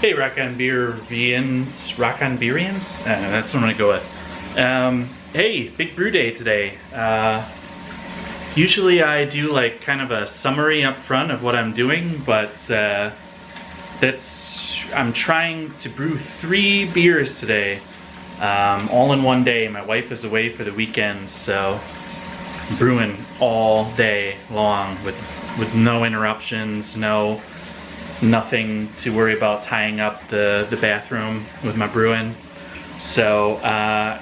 Hey, Rock on Beerians, that's what I'm gonna go with. Hey, big brew day today. Usually I do like kind of a summary up front of what I'm doing, but I'm trying to brew 3 beers today, all in one day. My wife is away for the weekend, so I'm brewing all day long with no interruptions, nothing to worry about tying up the bathroom with my brewing. So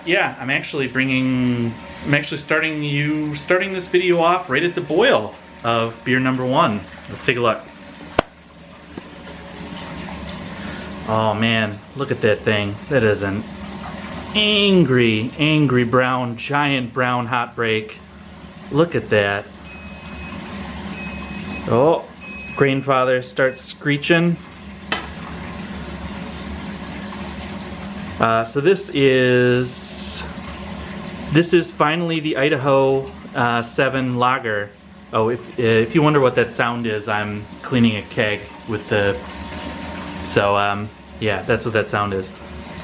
yeah, I'm actually starting this video off right at the boil of beer number 1. Let's take a look. Oh man, look at that thing. That is an angry brown, giant brown hot break. Look at that. Oh, Grainfather starts screeching. So this is finally the Idaho 7 lager. Oh, if you wonder what that sound is, I'm cleaning a keg with the. So yeah, that's what that sound is.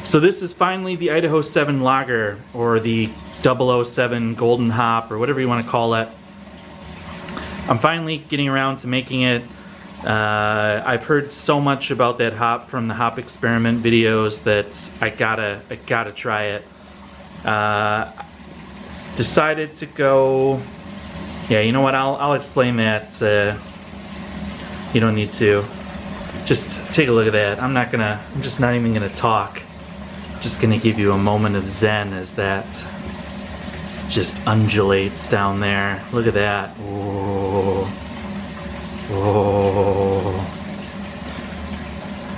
So this is finally the Idaho 7 lager, or the 007 golden hop, or whatever you want to call it. I'm finally getting around to making it. I've heard so much about that hop from the hop experiment videos that I gotta try it. Decided to go. Yeah, you know what? I'll explain that. You don't need to. Just take a look at that. I'm just not even gonna talk. Just gonna give you a moment of zen as that just undulates down there. Look at that. Whoa. Whoa.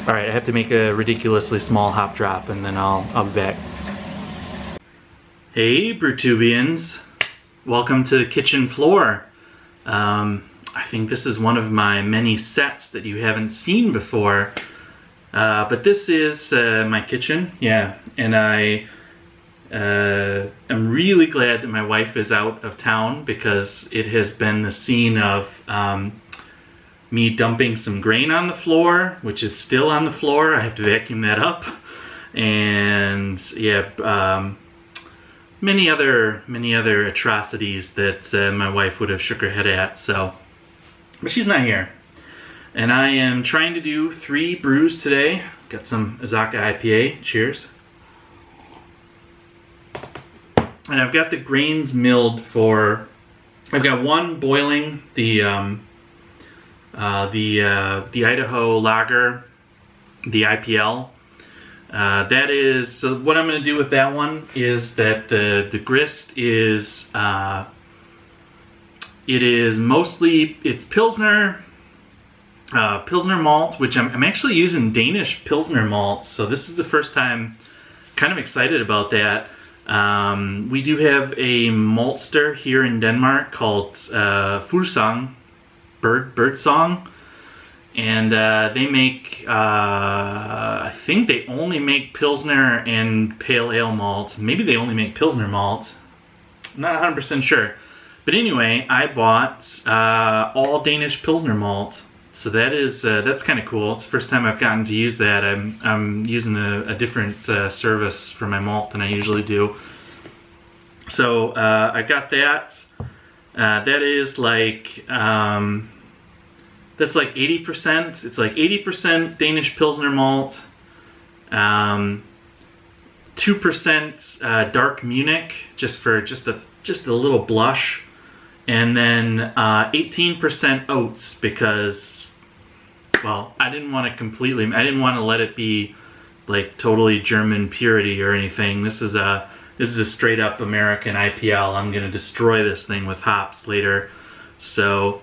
Alright, I have to make a ridiculously small hop drop and then I'll be back. Hey Brewtubians, welcome to the kitchen floor. I think this is one of my many sets that you haven't seen before, but this is my kitchen, yeah, and I'm really glad that my wife is out of town, because it has been the scene of me dumping some grain on the floor, which is still on the floor. I have to vacuum that up, and yeah, many other atrocities that my wife would have shook her head at. So, but she's not here, and I am trying to do 3 brews today. Got some Azaka IPA. Cheers. And I've got the grains milled for. I've got one boiling, the Idaho lager, the IPL. That is, so what I'm going to do with that one is that the grist is it's Pilsner malt, which I'm actually using Danish Pilsner malt, so this is the first time. Kind of excited about that. We do have a maltster here in Denmark called Fuglsang, Bird Song, and they make, I think they only make Pilsner and Pale Ale malt. Maybe they only make Pilsner malt. I'm not 100% sure. But anyway, I bought all Danish Pilsner malt. So that's kind of cool. It's the first time I've gotten to use that. I'm using a different service for my malt than I usually do. So I got that. That is like that's like 80%. It's like 80% Danish Pilsner malt, 2% dark Munich, just a little blush, and then 18% oats, because, well, I didn't want to let it be like totally German purity or anything. This is a straight up American IPL. I'm gonna destroy this thing with hops later. So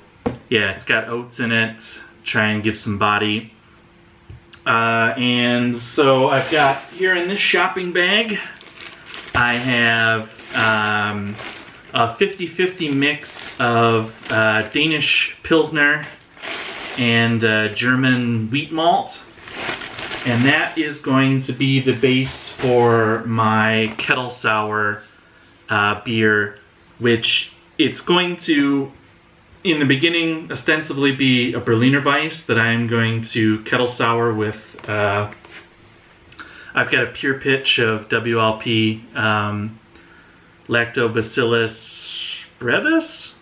yeah, it's got oats in it. Try and give some body. And so I've got here in this shopping bag, I have a 50-50 mix of Danish Pilsner and German wheat malt. And that is going to be the base for my kettle sour beer, which it's going to in the beginning ostensibly be a Berliner Weiss that I'm going to kettle sour with. I've got a pure pitch of WLP Lactobacillus brevis.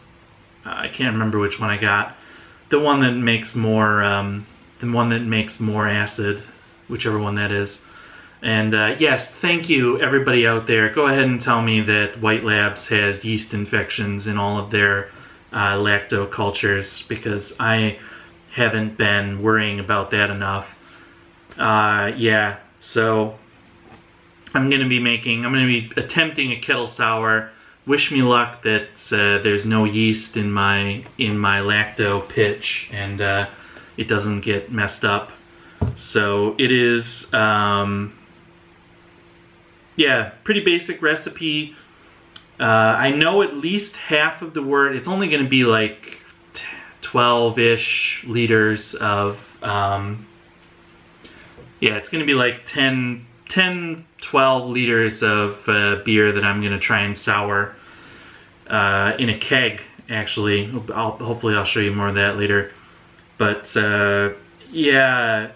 I can't remember which one I got. The one that makes more acid, whichever one that is. And yes, thank you everybody out there. Go ahead and tell me that White Labs has yeast infections in all of their lacto cultures, because I haven't been worrying about that enough. Yeah, so I'm gonna be attempting a kettle sour. Wish me luck that there's no yeast in my lacto pitch and it doesn't get messed up. So it is, yeah, pretty basic recipe. I know at least half of the wort. It's only going to be like 12-ish liters of, yeah, it's going to be like 10, 12 liters of beer that I'm going to try and sour in a keg, actually. Hopefully I'll show you more of that later. But yeah,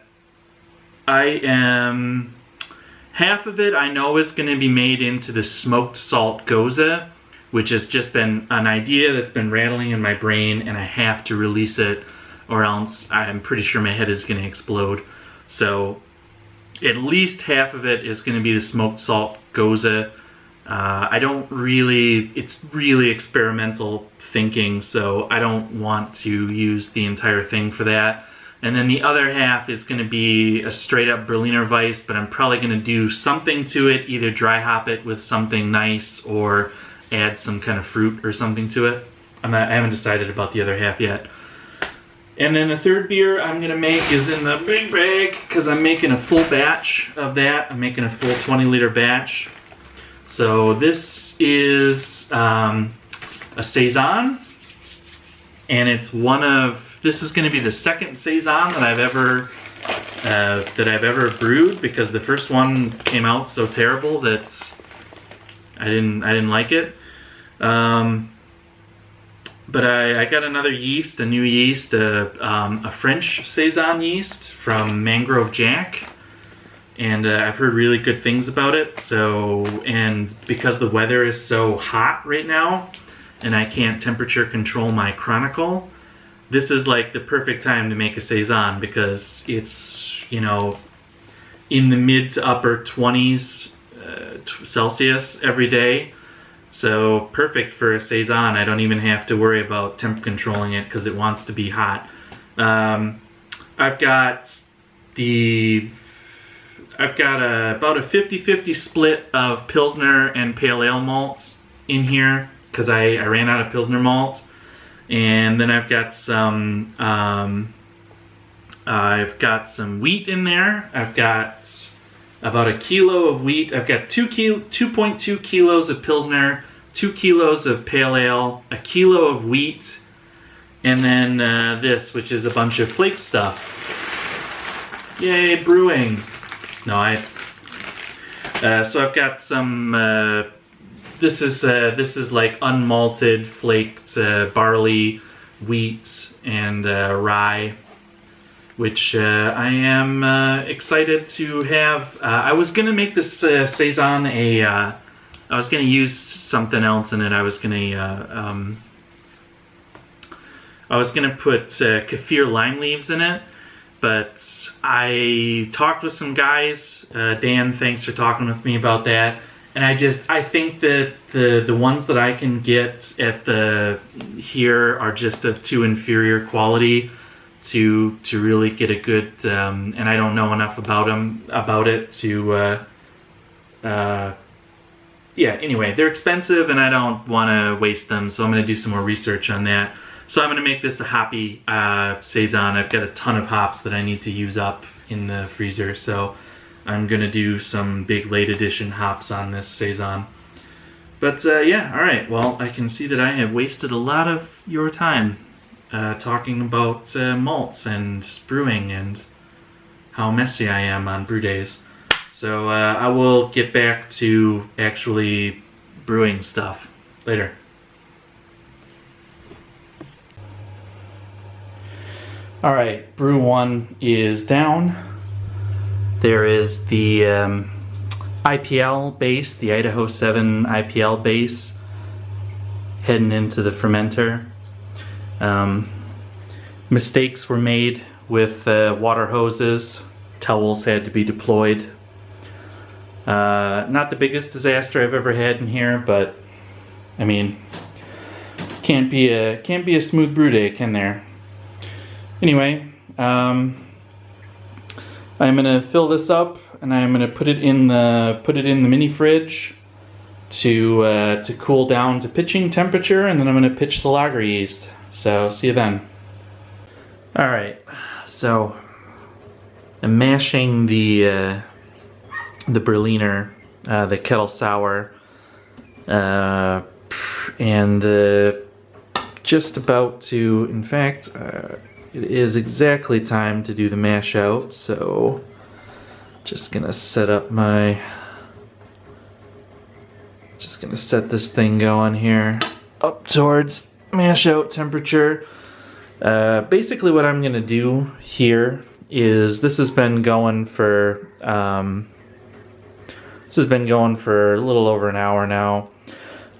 half of it I know is going to be made into the smoked salt gose, which has just been an idea that's been rattling in my brain, and I have to release it or else I'm pretty sure my head is going to explode. So at least half of it is going to be the smoked salt gose. It's really experimental thinking, so I don't want to use the entire thing for that. And then the other half is going to be a straight up Berliner Weiss, but I'm probably going to do something to it, either dry hop it with something nice or add some kind of fruit or something to it. I haven't decided about the other half yet. And then the third beer I'm going to make is in the big bag, because I'm making a full batch of that. I'm making a full 20-liter batch. So this is a Saison, and it's this is going to be the second Saison that I've ever brewed, because the first one came out so terrible that I didn't like it. But I got another yeast, a new yeast, a French Saison yeast from Mangrove Jack, and I've heard really good things about it. So, and because the weather is so hot right now, and I can't temperature control my Chronicle, this is like the perfect time to make a Saison, because it's, you know, in the mid to upper 20s Celsius every day. So perfect for a Saison. I don't even have to worry about temp controlling it because it wants to be hot. I've got about a 50-50 split of Pilsner and Pale Ale malts in here, because I ran out of Pilsner malt. And then I've got some wheat in there. I've got about a kilo of wheat. I've got 2.2 kilos of Pilsner, 2 kilos of Pale Ale, a kilo of wheat, and then this, which is a bunch of flake stuff. Yay, brewing! No, so I've got some. This is like unmalted flaked barley, wheat, and rye, which I am excited to have. I was gonna make this Saison I was gonna use something else in it. I was gonna put kaffir lime leaves in it, but I talked with some guys. Dan, thanks for talking with me about that. And I think that the ones that I can get at here are just of too inferior quality to really get a good, and I don't know enough about it to, yeah, anyway, they're expensive and I don't want to waste them, so I'm going to do some more research on that. So I'm going to make this a hoppy Saison. I've got a ton of hops that I need to use up in the freezer, so I'm going to do some big late edition hops on this Saison. But yeah, alright, well, I can see that I have wasted a lot of your time talking about malts and brewing and how messy I am on brew days. So I will get back to actually brewing stuff later. All right, brew 1 is down. There is the IPL base, the Idaho 7 IPL base, heading into the fermenter. Mistakes were made with water hoses. Towels had to be deployed. Not the biggest disaster I've ever had in here, but I mean, can't be a smooth brew day, can there? Anyway, I'm gonna fill this up and I'm gonna put it in the mini fridge to cool down to pitching temperature, and then I'm gonna pitch the lager yeast. So see you then. All right, so I'm mashing the Berliner, the kettle sour, and just about to, in fact, it is exactly time to do the mash out, so just gonna set this thing going here up towards mash out temperature. Basically what I'm gonna do here is this has been going for a little over an hour now,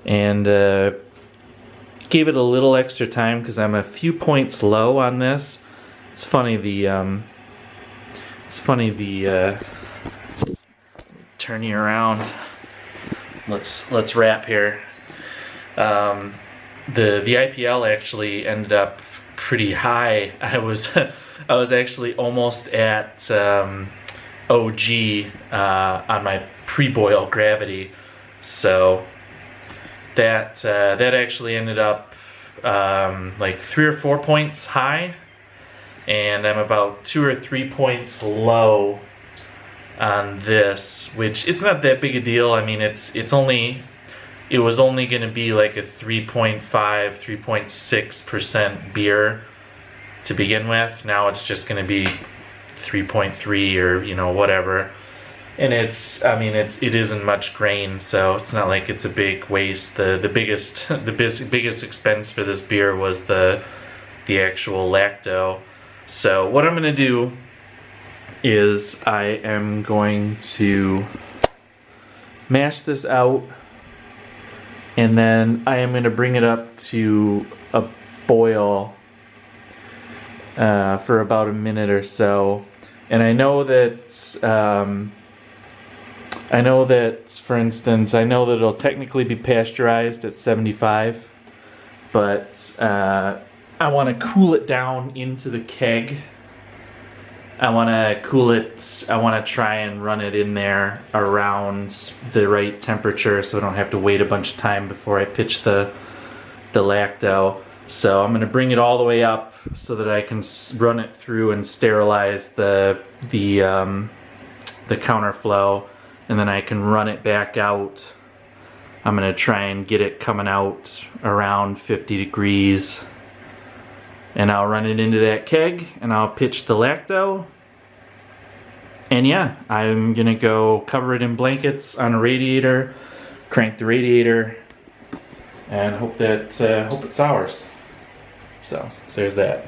and gave it a little extra time because I'm a few points low on this. It's funny turn you around. Let's wrap here. The IPL actually ended up pretty high. I was actually almost at OG on my pre-boil gravity, so that actually ended up like 3 or 4 points high, and I'm about 2 or 3 points low on this, which it's not that big a deal. I mean, it was only going to be like a 3.5, 3.6% beer to begin with. Now it's just going to be 3.3 or, you know, whatever. And it isn't much grain, so it's not like it's a big waste. The biggest expense for this beer was the actual lacto. So what I'm going to do is I am going to mash this out, and then I am going to bring it up to a boil for about a minute or so. And I know that, for instance, it'll technically be pasteurized at 75, but I want to cool it down into the keg. I want to try and run it in there around the right temperature so I don't have to wait a bunch of time before I pitch the lacto. So I'm going to bring it all the way up so that I can run it through and sterilize the counterflow, and then I can run it back out. I'm going to try and get it coming out around 50 degrees. And I'll run it into that keg and I'll pitch the lacto. And yeah, I'm gonna go cover it in blankets on a radiator, crank the radiator, and hope it sours. So there's that.